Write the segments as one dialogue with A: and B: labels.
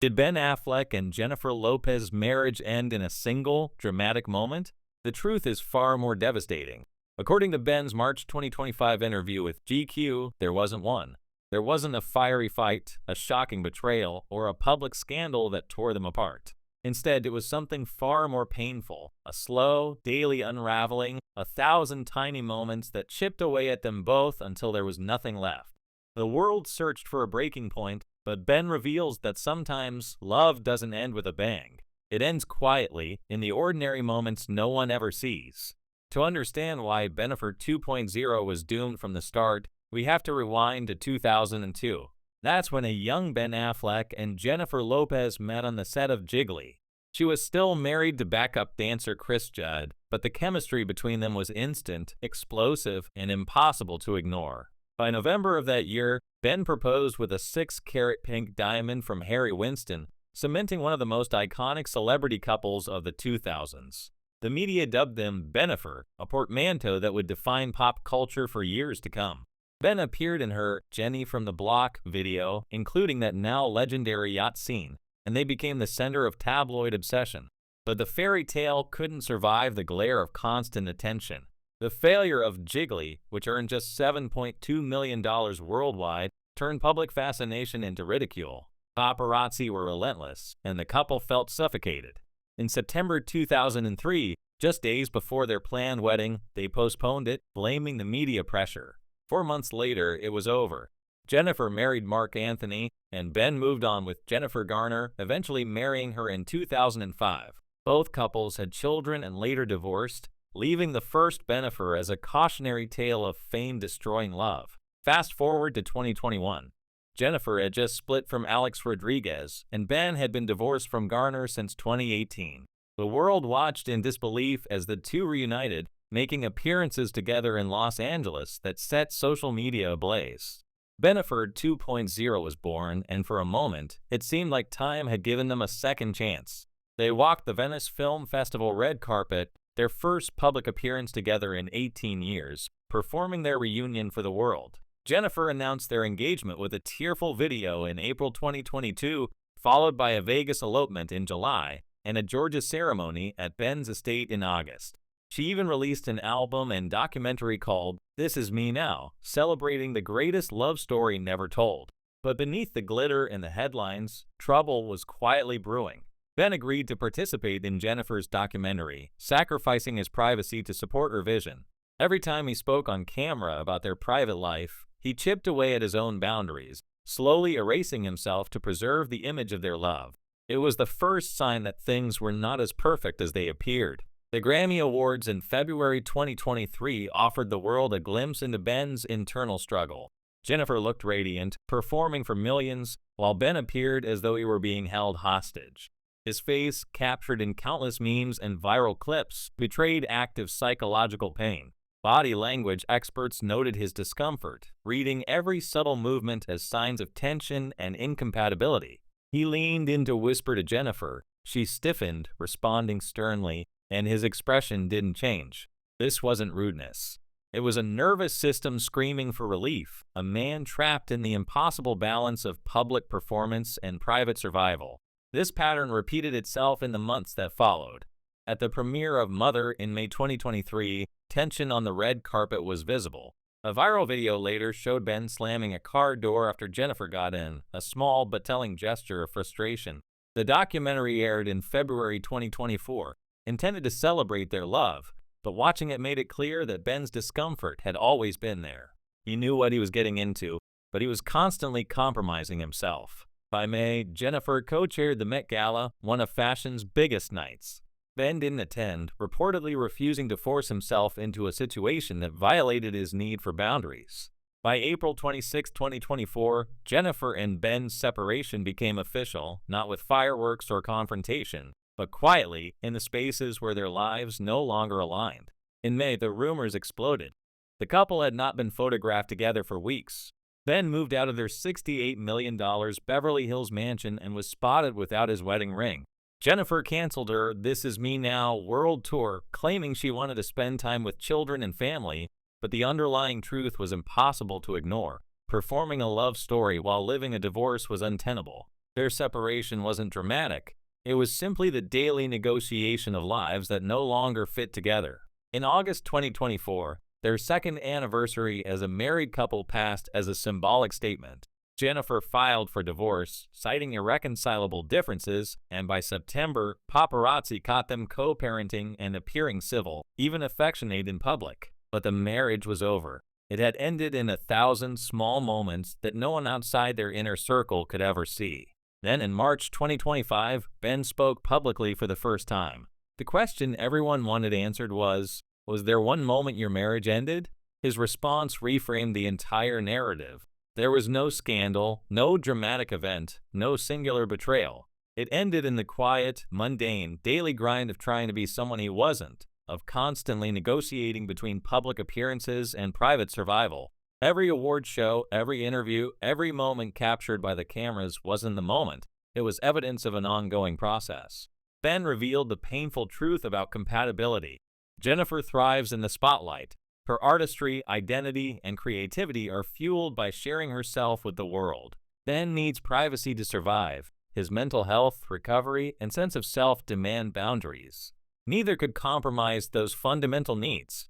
A: Did Ben Affleck and Jennifer Lopez marriage end in a single, dramatic moment? The truth is far more devastating. According to Ben's March 2025 interview with GQ, there wasn't one. There wasn't a fiery fight, a shocking betrayal, or a public scandal that tore them apart. Instead, it was something far more painful, a slow, daily unraveling, 1,000 tiny moments that chipped away at them both until there was nothing left. The world searched for a breaking point, but Ben reveals that sometimes love doesn't end with a bang. It ends quietly, in the ordinary moments no one ever sees. To understand why Bennifer 2.0 was doomed from the start, we have to rewind to 2002. That's when a young Ben Affleck and Jennifer Lopez met on the set of Jiggly. She was still married to backup dancer Chris Judd, but the chemistry between them was instant, explosive, and impossible to ignore. By November of that year, Ben proposed with a 6-carat pink diamond from Harry Winston, cementing one of the most iconic celebrity couples of the 2000s. The media dubbed them Bennifer, a portmanteau that would define pop culture for years to come. Ben appeared in her Jenny from the Block video, including that now legendary yacht scene, and they became the center of tabloid obsession. But the fairy tale couldn't survive the glare of constant attention. The failure of Jiggly, which earned just $7.2 million worldwide, turned public fascination into ridicule. Paparazzi were relentless, and the couple felt suffocated. In September 2003, just days before their planned wedding, they postponed it, blaming the media pressure. 4 months later, it was over. Jennifer married Mark Anthony, and Ben moved on with Jennifer Garner, eventually marrying her in 2005. Both couples had children and later divorced, leaving the first Bennifer as a cautionary tale of fame-destroying love. Fast forward to 2021. Jennifer had just split from Alex Rodriguez, and Ben had been divorced from Garner since 2018. The world watched in disbelief as the two reunited, making appearances together in Los Angeles that set social media ablaze. Bennifer 2.0 was born, and for a moment, it seemed like time had given them a second chance. They walked the Venice Film Festival red carpet, their first public appearance together in 18 years, performing their reunion for the world. Jennifer announced their engagement with a tearful video in April 2022, followed by a Vegas elopement in July, and a Georgia ceremony at Ben's estate in August. She even released an album and documentary called This Is Me Now, celebrating the greatest love story never told. But beneath the glitter and the headlines, trouble was quietly brewing. Ben agreed to participate in Jennifer's documentary, sacrificing his privacy to support her vision. Every time he spoke on camera about their private life, he chipped away at his own boundaries, slowly erasing himself to preserve the image of their love. It was the first sign that things were not as perfect as they appeared. The Grammy Awards in February 2023 offered the world a glimpse into Ben's internal struggle. Jennifer looked radiant, performing for millions, while Ben appeared as though he were being held hostage. His face, captured in countless memes and viral clips, betrayed active psychological pain. Body language experts noted his discomfort, reading every subtle movement as signs of tension and incompatibility. He leaned in to whisper to Jennifer. She stiffened, responding sternly, and his expression didn't change. This wasn't rudeness. It was a nervous system screaming for relief, a man trapped in the impossible balance of public performance and private survival. This pattern repeated itself in the months that followed. At the premiere of Mother in May 2023, tension on the red carpet was visible. A viral video later showed Ben slamming a car door after Jennifer got in, a small but telling gesture of frustration. The documentary aired in February 2024, intended to celebrate their love, but watching it made it clear that Ben's discomfort had always been there. He knew what he was getting into, but he was constantly compromising himself. By May, Jennifer co-chaired the Met Gala, one of fashion's biggest nights. Ben didn't attend, reportedly refusing to force himself into a situation that violated his need for boundaries. By April 26, 2024, Jennifer and Ben's separation became official, not with fireworks or confrontation, but quietly in the spaces where their lives no longer aligned. In May, the rumors exploded. The couple had not been photographed together for weeks. Ben moved out of their $68 million Beverly Hills mansion and was spotted without his wedding ring. Jennifer canceled her This Is Me Now world tour, claiming she wanted to spend time with children and family, but the underlying truth was impossible to ignore. Performing a love story while living a divorce was untenable. Their separation wasn't dramatic. It was simply the daily negotiation of lives that no longer fit together. In August 2024, their second anniversary as a married couple passed as a symbolic statement. Jennifer filed for divorce, citing irreconcilable differences, and by September, paparazzi caught them co-parenting and appearing civil, even affectionate in public. But the marriage was over. It had ended in 1,000 small moments that no one outside their inner circle could ever see. Then in March 2025, Ben spoke publicly for the first time. The question everyone wanted answered was there one moment your marriage ended? His response reframed the entire narrative. There was no scandal, no dramatic event, no singular betrayal. It ended in the quiet, mundane, daily grind of trying to be someone he wasn't, of constantly negotiating between public appearances and private survival. Every award show, every interview, every moment captured by the cameras wasn't the moment. It was evidence of an ongoing process. Ben revealed the painful truth about compatibility. Jennifer thrives in the spotlight. Her artistry, identity, and creativity are fueled by sharing herself with the world. Ben needs privacy to survive. His mental health, recovery, and sense of self demand boundaries. Neither could compromise those fundamental needs.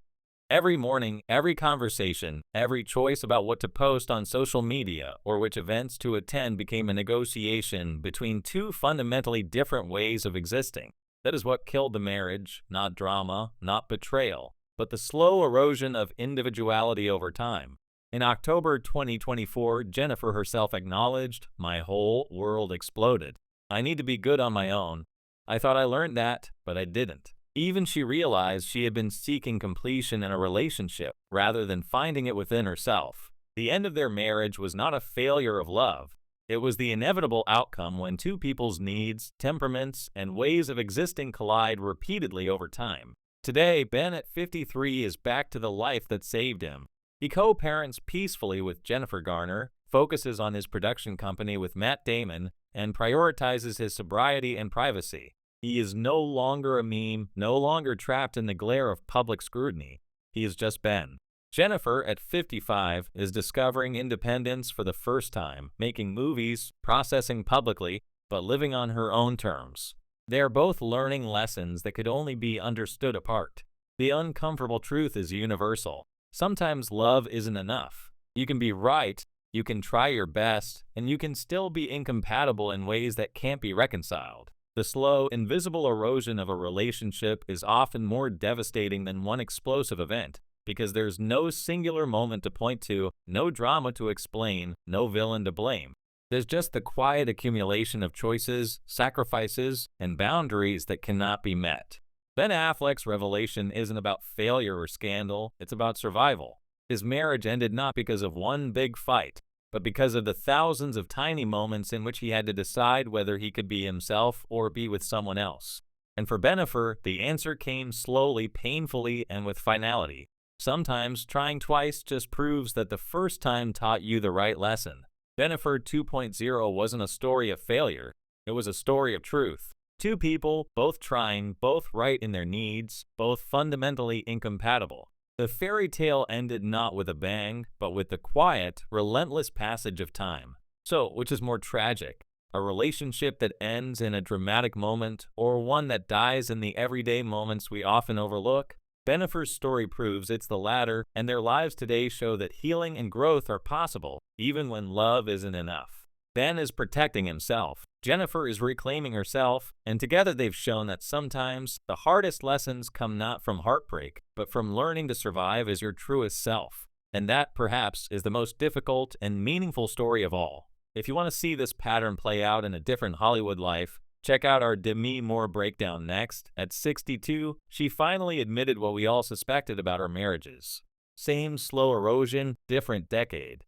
A: Every morning, every conversation, every choice about what to post on social media or which events to attend became a negotiation between two fundamentally different ways of existing. That is what killed the marriage, not drama, not betrayal, but the slow erosion of individuality over time. In October 2024, Jennifer herself acknowledged, "My whole world exploded. I need to be good on my own. I thought I learned that, but I didn't." Even she realized she had been seeking completion in a relationship rather than finding it within herself. The end of their marriage was not a failure of love. It was the inevitable outcome when two people's needs, temperaments, and ways of existing collide repeatedly over time. Today, Ben at 53 is back to the life that saved him. He co-parents peacefully with Jennifer Garner, focuses on his production company with Matt Damon, and prioritizes his sobriety and privacy. He is no longer a meme, no longer trapped in the glare of public scrutiny. He is just Ben. Jennifer, at 55, is discovering independence for the first time, making movies, processing publicly, but living on her own terms. They are both learning lessons that could only be understood apart. The uncomfortable truth is universal. Sometimes love isn't enough. You can be right, you can try your best, and you can still be incompatible in ways that can't be reconciled. The slow, invisible erosion of a relationship is often more devastating than one explosive event, because there's no singular moment to point to, no drama to explain, no villain to blame. There's just the quiet accumulation of choices, sacrifices, and boundaries that cannot be met. Ben Affleck's revelation isn't about failure or scandal, it's about survival. His marriage ended not because of one big fight, but because of the thousands of tiny moments in which he had to decide whether he could be himself or be with someone else. And for Bennifer, the answer came slowly, painfully, and with finality. Sometimes trying twice just proves that the first time taught you the right lesson. Bennifer 2.0 wasn't a story of failure, it was a story of truth. Two people, both trying, both right in their needs, both fundamentally incompatible. The fairy tale ended not with a bang, but with the quiet, relentless passage of time. So, which is more tragic? A relationship that ends in a dramatic moment, or one that dies in the everyday moments we often overlook? Bennifer's story proves it's the latter, and their lives today show that healing and growth are possible, even when love isn't enough. Ben is protecting himself. Jennifer is reclaiming herself, and together they've shown that sometimes the hardest lessons come not from heartbreak, but from learning to survive as your truest self. And that, perhaps, is the most difficult and meaningful story of all. If you want to see this pattern play out in a different Hollywood life, check out our Demi Moore breakdown next. At 62, she finally admitted what we all suspected about her marriages. Same slow erosion, different decade.